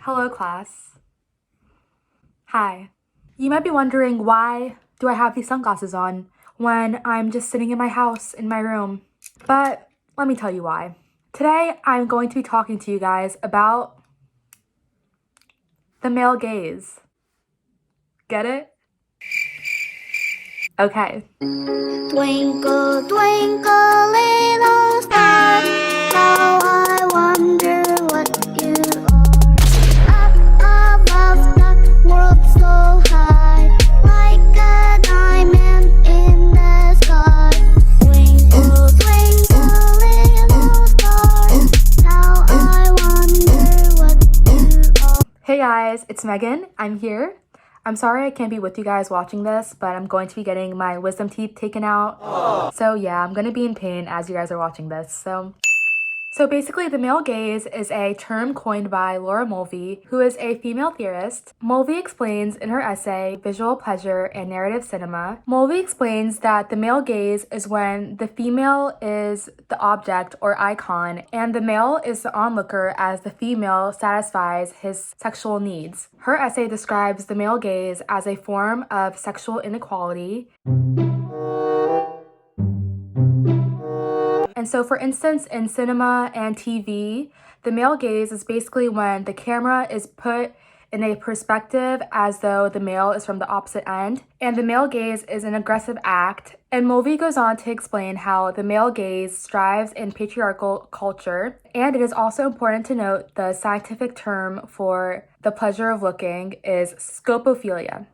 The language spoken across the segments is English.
Hello, class. Hi. You might be wondering, why do I have these sunglasses on when I'm just sitting in my house, in my room? But let me tell you why. Today, I'm going to be talking to you guys about the male gaze. Get it? Okay. Twinkle, twinkle, little star, how I wonder what you are. Up above the world so high, like a diamond in the sky. Twinkle, twinkle, little star, how I wonder what you are. Hey guys, it's Megan. I'm here. I'm sorry I can't be with you guys watching this, but I'm going to be getting my wisdom teeth taken out. Aww. So yeah, I'm going to be in pain as you guys are watching this. So basically, the male gaze is a term coined by Laura Mulvey, who is a female theorist. Mulvey explains in her essay, Visual Pleasure and Narrative Cinema, Mulvey explains that the male gaze is when the female is the object or icon, and the male is the onlooker as the female satisfies his sexual needs. Her essay describes the male gaze as a form of sexual inequality. And so, for instance, in cinema and TV, the male gaze is basically when the camera is put in a perspective as though the male is from the opposite end. And the male gaze is an aggressive act. And Mulvey goes on to explain how the male gaze strives in patriarchal culture. And it is also important to note the scientific term for the pleasure of looking is scopophilia.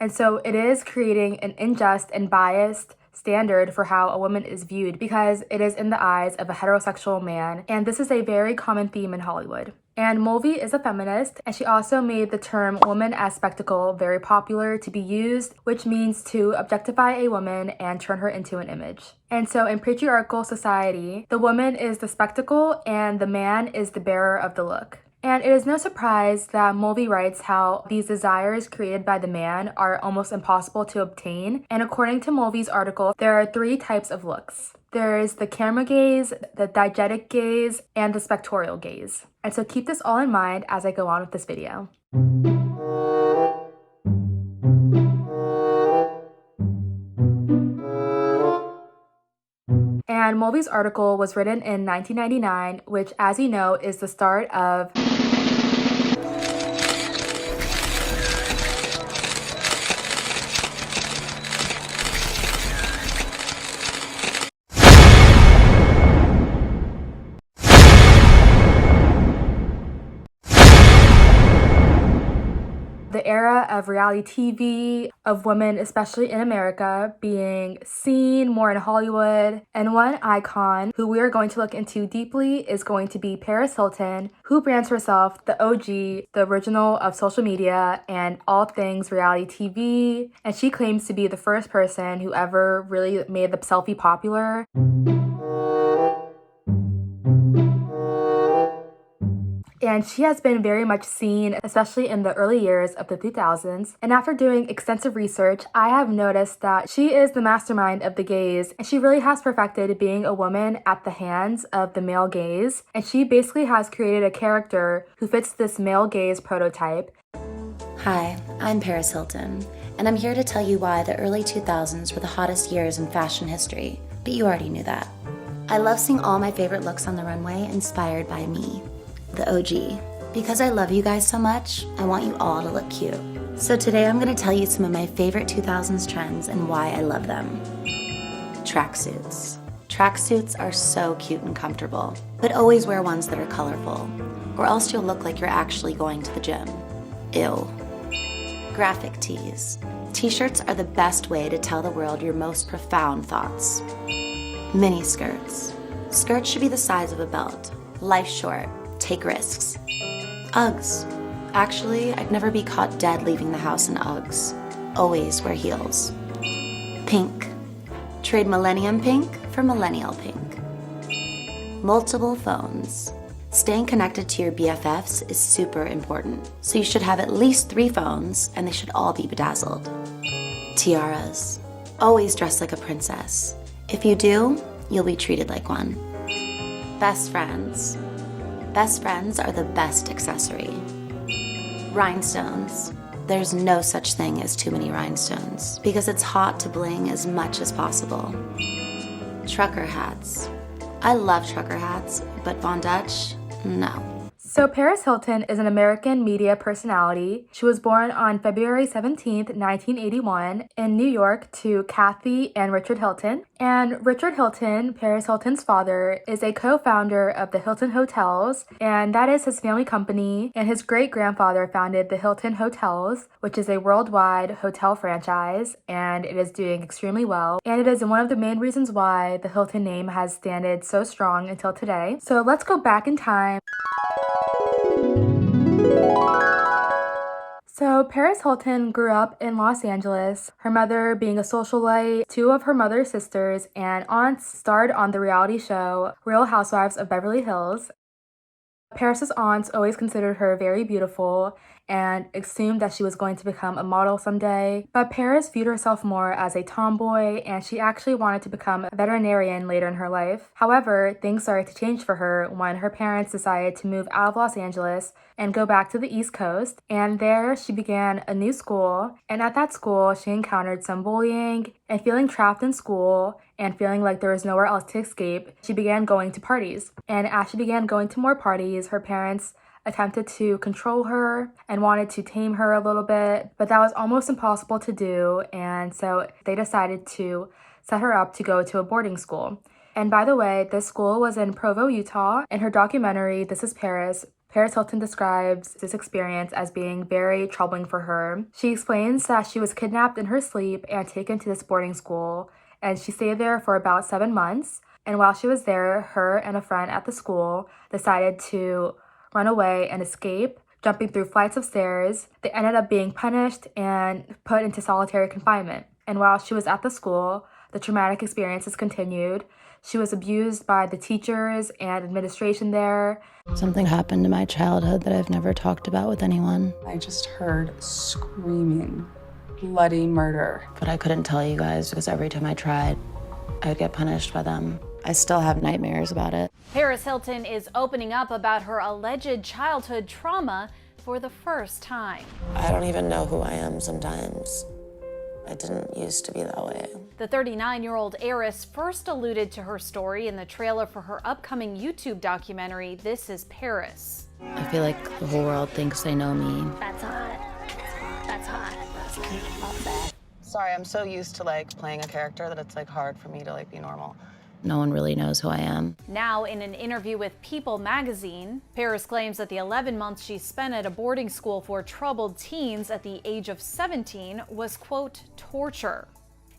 And so it is creating an unjust and biased standard for how a woman is viewed because it is in the eyes of a heterosexual man. And this is a very common theme in Hollywood. And Mulvey is a feminist, and she also made the term woman as spectacle very popular to be used, which means to objectify a woman and turn her into an image. And so in patriarchal society, the woman is the spectacle and the man is the bearer of the look. And it is no surprise that Mulvey writes how these desires created by the man are almost impossible to obtain. And according to Mulvey's article, there are 3 types of looks. There is the camera gaze, the diegetic gaze, and the spectorial gaze. And so keep this all in mind as I go on with this video. And Mulvey's article was written in 1999, which, as you know, is the start of the era of reality TV, of women, especially in America, being seen more in Hollywood. And one icon who we are going to look into deeply is going to be Paris Hilton, who brands herself the OG, the original of social media and all things reality TV. And she claims to be the first person who ever really made the selfie popular. And she has been very much seen, especially in the early years of the 2000s. And after doing extensive research, I have noticed that she is the mastermind of the gaze, and she really has perfected being a woman at the hands of the male gaze. And she basically has created a character who fits this male gaze prototype. Hi, I'm Paris Hilton, and I'm here to tell you why the early 2000s were the hottest years in fashion history, but you already knew that. I love seeing all my favorite looks on the runway inspired by me, the OG. Because I love you guys so much, I want you all to look cute. So today I'm gonna tell you some of my favorite 2000s trends and why I love them. Tracksuits. Tracksuits are so cute and comfortable, but always wear ones that are colorful, or else you'll look like you're actually going to the gym. Ew. Graphic tees. T-shirts are the best way to tell the world your most profound thoughts. Mini skirts. Skirts should be the size of a belt. Life's short. Take risks. Uggs. Actually, I'd never be caught dead leaving the house in Uggs. Always wear heels. Pink. Trade millennium pink for millennial pink. Multiple phones. Staying connected to your BFFs is super important, so you should have at least 3 phones and they should all be bedazzled. Tiaras. Always dress like a princess. If you do, you'll be treated like one. Best friends. Best friends are the best accessory. Rhinestones. There's no such thing as too many rhinestones because it's hot to bling as much as possible. Trucker hats. I love trucker hats, but Von Dutch, no. So Paris Hilton is an American media personality. She was born on February 17th, 1981 in New York to Kathy and Richard Hilton. And Richard Hilton, Paris Hilton's father, is a co-founder of the Hilton Hotels, and that is his family company. And his great-grandfather founded the Hilton Hotels, which is a worldwide hotel franchise, and it is doing extremely well. And it is one of the main reasons why the Hilton name has standed so strong until today. So let's go back in time. So Paris Hilton grew up in Los Angeles, her mother being a socialite. Two of her mother's sisters and aunts starred on the reality show Real Housewives of Beverly Hills. Paris's aunts always considered her very beautiful and assumed that she was going to become a model someday. But Paris viewed herself more as a tomboy, and she actually wanted to become a veterinarian later in her life. However, things started to change for her when her parents decided to move out of Los Angeles and go back to the East Coast. And there she began a new school. And at that school, she encountered some bullying, and feeling trapped in school and feeling like there was nowhere else to escape, she began going to parties. And as she began going to more parties, her parents attempted to control her and wanted to tame her a little bit, but that was almost impossible to do, and so they decided to set her up to go to a boarding school. And by the way, this school was in Provo, Utah. In her documentary, This is Paris, Paris Hilton describes this experience as being very troubling for her. She explains that she was kidnapped in her sleep and taken to this boarding school, and she stayed there for about 7 months. And while she was there, her and a friend at the school decided to run away and escape, jumping through flights of stairs. They ended up being punished and put into solitary confinement. And while she was at the school, the traumatic experiences continued. She was abused by the teachers and administration there. Something happened in my childhood that I've never talked about with anyone. I just heard screaming, bloody murder. But I couldn't tell you guys because every time I tried, I would get punished by them. I still have nightmares about it. Paris Hilton is opening up about her alleged childhood trauma for the first time. I don't even know who I am sometimes. I didn't used to be that way. The 39-year-old heiress first alluded to her story in the trailer for her upcoming YouTube documentary, This is Paris. I feel like the whole world thinks they know me. That's hot. That's hot. That's not bad. Sorry, I'm so used to playing a character that it's hard for me to be normal. No one really knows who I am. Now, in an interview with People magazine, Paris claims that the 11 months she spent at a boarding school for troubled teens at the age of 17 was, quote, torture.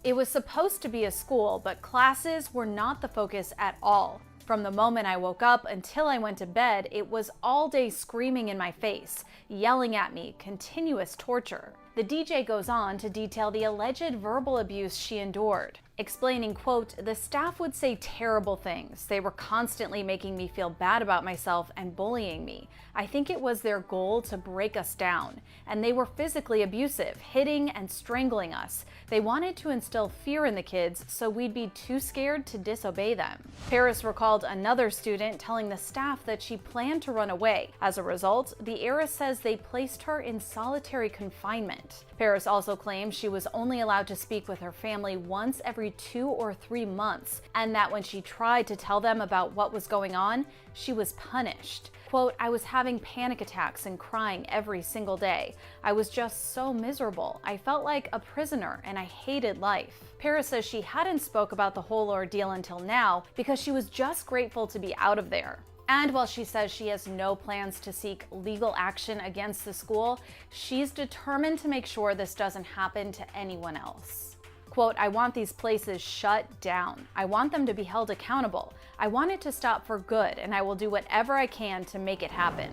It was supposed to be a school, but classes were not the focus at all. From the moment I woke up until I went to bed, it was all day screaming in my face, yelling at me, continuous torture. The DJ goes on to detail the alleged verbal abuse she endured, explaining, quote, the staff would say terrible things. They were constantly making me feel bad about myself and bullying me. I think it was their goal to break us down. And they were physically abusive, hitting and strangling us. They wanted to instill fear in the kids so we'd be too scared to disobey them. Paris recalled another student telling the staff that she planned to run away. As a result, the heiress says they placed her in solitary confinement. Paris also claims she was only allowed to speak with her family once every 2 or 3 months, and that when she tried to tell them about what was going on, she was punished. Quote, I was having panic attacks and crying every single day. I was just so miserable. I felt like a prisoner and I hated life. Paris says she hadn't spoke about the whole ordeal until now because she was just grateful to be out of there. And while she says she has no plans to seek legal action against the school, she's determined to make sure this doesn't happen to anyone else. Quote, I want these places shut down. I want them to be held accountable. I want it to stop for good, and I will do whatever I can to make it happen.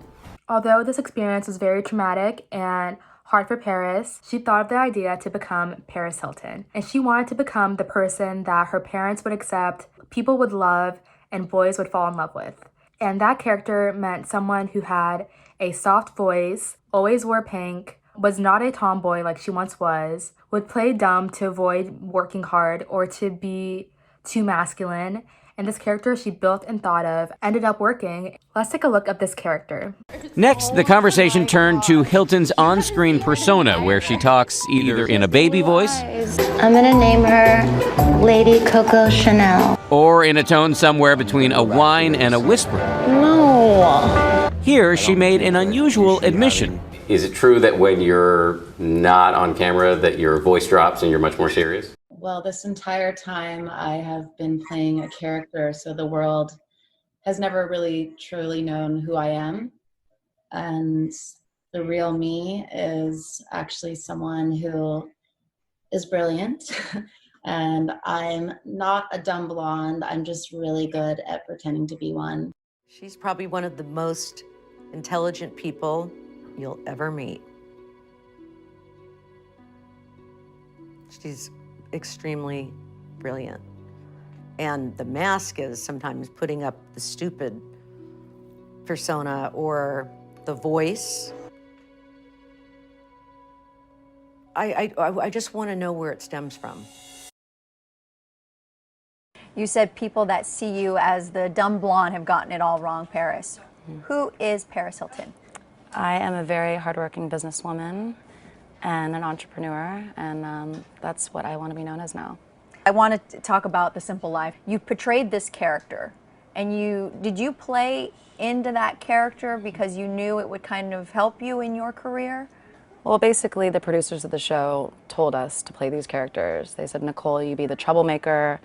Although this experience was very traumatic and hard for Paris, she thought of the idea to become Paris Hilton. And she wanted to become the person that her parents would accept, people would love, and boys would fall in love with. And that character meant someone who had a soft voice, always wore pink, was not a tomboy like she once was, would play dumb to avoid working hard or to be too masculine. And this character she built and thought of ended up working. Let's take a look at this character. Next, the conversation turned to Hilton's on-screen persona, where she talks either in a baby voice I'm gonna name her Lady Coco Chanel. or in a tone somewhere between a whine and a whisper. No. Here, she made an unusual admission. Is it true that when you're not on camera that your voice drops and you're much more serious? Well, this entire time I have been playing a character, so the world has never really truly known who I am. And the real me is actually someone who is brilliant. And I'm not a dumb blonde. I'm just really good at pretending to be one. She's probably one of the most intelligent people you'll ever meet. She's extremely brilliant. And the mask is sometimes putting up the stupid persona or the voice. I just want to know where it stems from. You said people that see you as the dumb blonde have gotten it all wrong, Paris. Who is Paris Hilton? I am a very hardworking businesswoman and an entrepreneur, and that's what I want to be known as now. I want to talk about The Simple Life. You portrayed this character, and did you play into that character because you knew it would kind of help you in your career? Well, basically, the producers of the show told us to play these characters. They said, Nicole, you be the troublemaker.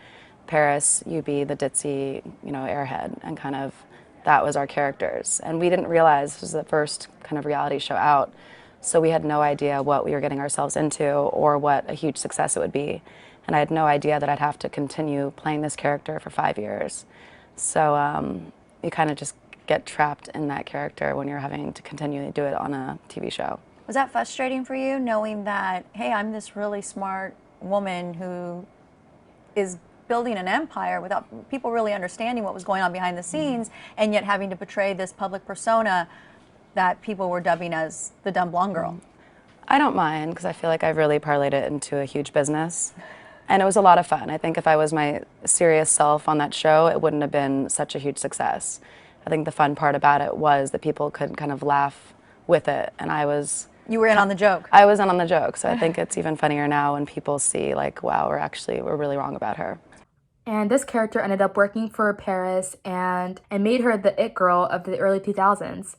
Paris, you be the ditzy, airhead, and kind of that was our characters. And we didn't realize this was the first kind of reality show out, so we had no idea what we were getting ourselves into or what a huge success it would be. And I had no idea that I'd have to continue playing this character for 5 years. So you kind of just get trapped in that character when you're having to continually do it on a TV show. Was that frustrating for you, knowing that, hey, I'm this really smart woman who is building an empire without people really understanding what was going on behind the scenes, and yet having to portray this public persona that people were dubbing as the dumb blonde girl? I don't mind, because I feel like I've really parlayed it into a huge business. And it was a lot of fun. I think if I was my serious self on that show, it wouldn't have been such a huge success. I think the fun part about it was that people could kind of laugh with it, and You were in on the joke. I was in on the joke, so I think it's even funnier now when people see, like, wow, we're really wrong about her. And this character ended up working for Paris and made her the it girl of the early 2000s.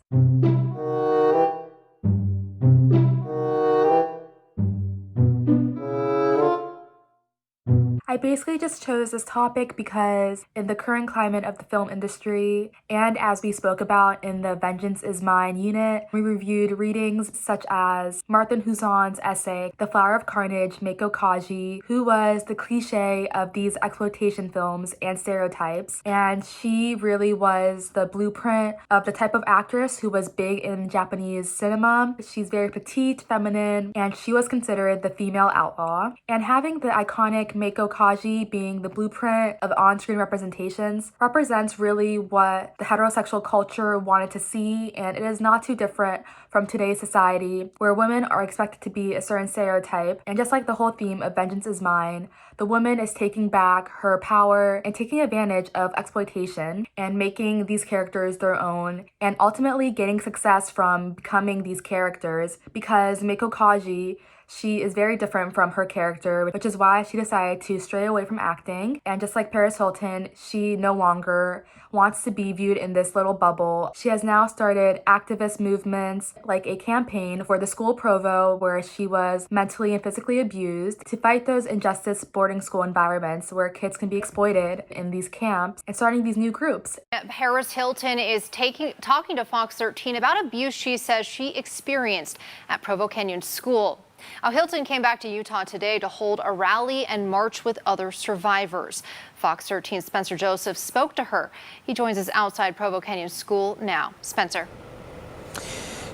I basically just chose this topic because in the current climate of the film industry, and as we spoke about in the Vengeance is Mine unit, we reviewed readings such as Martin Huzon's essay, The Flower of Carnage, Meiko Kaji, who was the cliche of these exploitation films and stereotypes. And she really was the blueprint of the type of actress who was big in Japanese cinema. She's very petite, feminine, and she was considered the female outlaw. And having the iconic Meiko Kaji being the blueprint of on-screen representations represents really what the heterosexual culture wanted to see, and it is not too different from today's society where women are expected to be a certain stereotype. And just like the whole theme of Vengeance is Mine, the woman is taking back her power and taking advantage of exploitation and making these characters their own and ultimately getting success from becoming these characters, because Meiko Kaji, she is very different from her character, which is why she decided to stray away from acting. And just like Paris Hilton, she no longer wants to be viewed in this little bubble. She has now started activist movements like a campaign for the school provo where she was mentally and physically abused, to fight those injustice boarding school environments where kids can be exploited in these camps, and starting these new groups. Paris Hilton is talking to Fox 13 about abuse she says she experienced at Provo Canyon School. Now, Hilton came back to Utah today to hold a rally and march with other survivors. Fox 13's Spencer Joseph spoke to her. He joins us outside Provo Canyon School now. Spencer.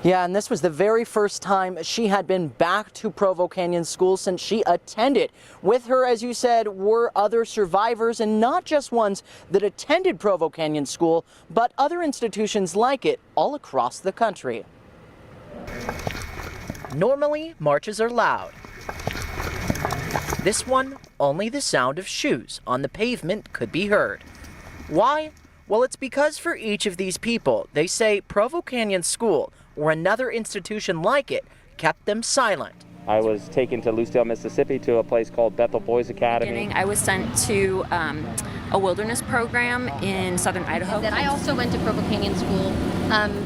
Yeah, and this was the very first time she had been back to Provo Canyon School since she attended. With her, as you said, were other survivors, and not just ones that attended Provo Canyon School, but other institutions like it all across the country. Normally, marches are loud. This one, only the sound of shoes on the pavement could be heard. Why? Well, it's because for each of these people, they say Provo Canyon School or another institution like it kept them silent. I was taken to Lucedale, Mississippi to a place called Bethel Boys Academy. I was sent to a wilderness program in southern Idaho. Then I also went to Provo Canyon School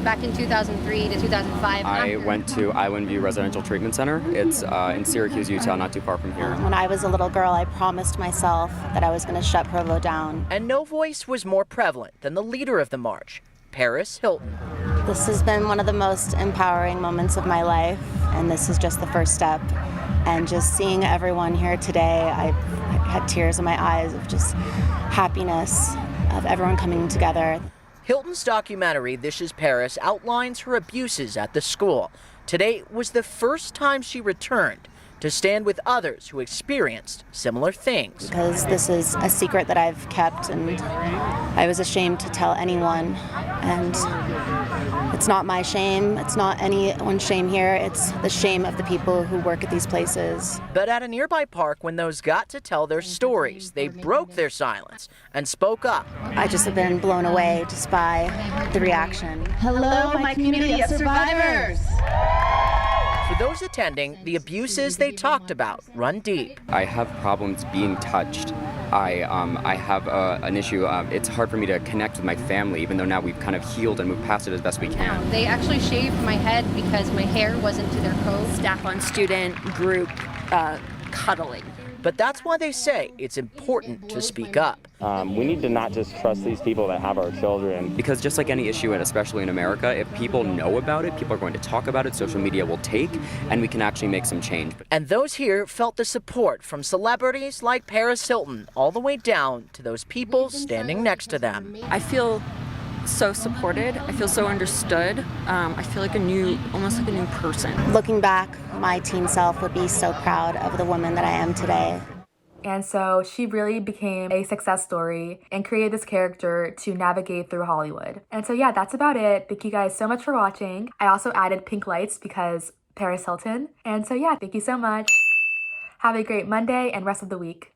back in 2003 to 2005. I went to Island View Residential Treatment Center. It's in Syracuse, Utah, not too far from here. When I was a little girl, I promised myself that I was going to shut Provo down. And no voice was more prevalent than the leader of the march, Paris Hilton. This has been one of the most empowering moments of my life, and this is just the first step. And just seeing everyone here today, I had tears in my eyes of just happiness, of everyone coming together. Hilton's documentary, This Is Paris, outlines her abuses at the school. Today was the first time she returned to stand with others who experienced similar things. Because this is a secret that I've kept, and I was ashamed to tell anyone. And it's not my shame, it's not anyone's shame here, it's the shame of the people who work at these places. But at a nearby park, when those got to tell their stories, they broke their silence and spoke up. I just have been blown away just by the reaction. Hello, my community of survivors. For those attending, the abuses they talked about run deep. I have problems being touched. I have an issue. It's hard for me to connect with my family, even though now we've kind of healed and moved past it as best we can. They actually shaved my head because my hair wasn't to their code. Staff on student group cuddling. But that's why they say it's important to speak up. We need to not just trust these people that have our children. Because just like any issue, and especially in America, if people know about it, people are going to talk about it, social media will take, and we can actually make some change. And those here felt the support from celebrities like Paris Hilton, all the way down to those people standing next to them. I feel so supported. I feel so understood. I feel like almost like a new person. Looking back, my teen self would be so proud of the woman that I am today. And so she really became a success story and created this character to navigate through Hollywood. And so yeah, that's about it. Thank you guys so much for watching. I also added pink lights because Paris Hilton. And so yeah, thank you so much. Have a great Monday and rest of the week.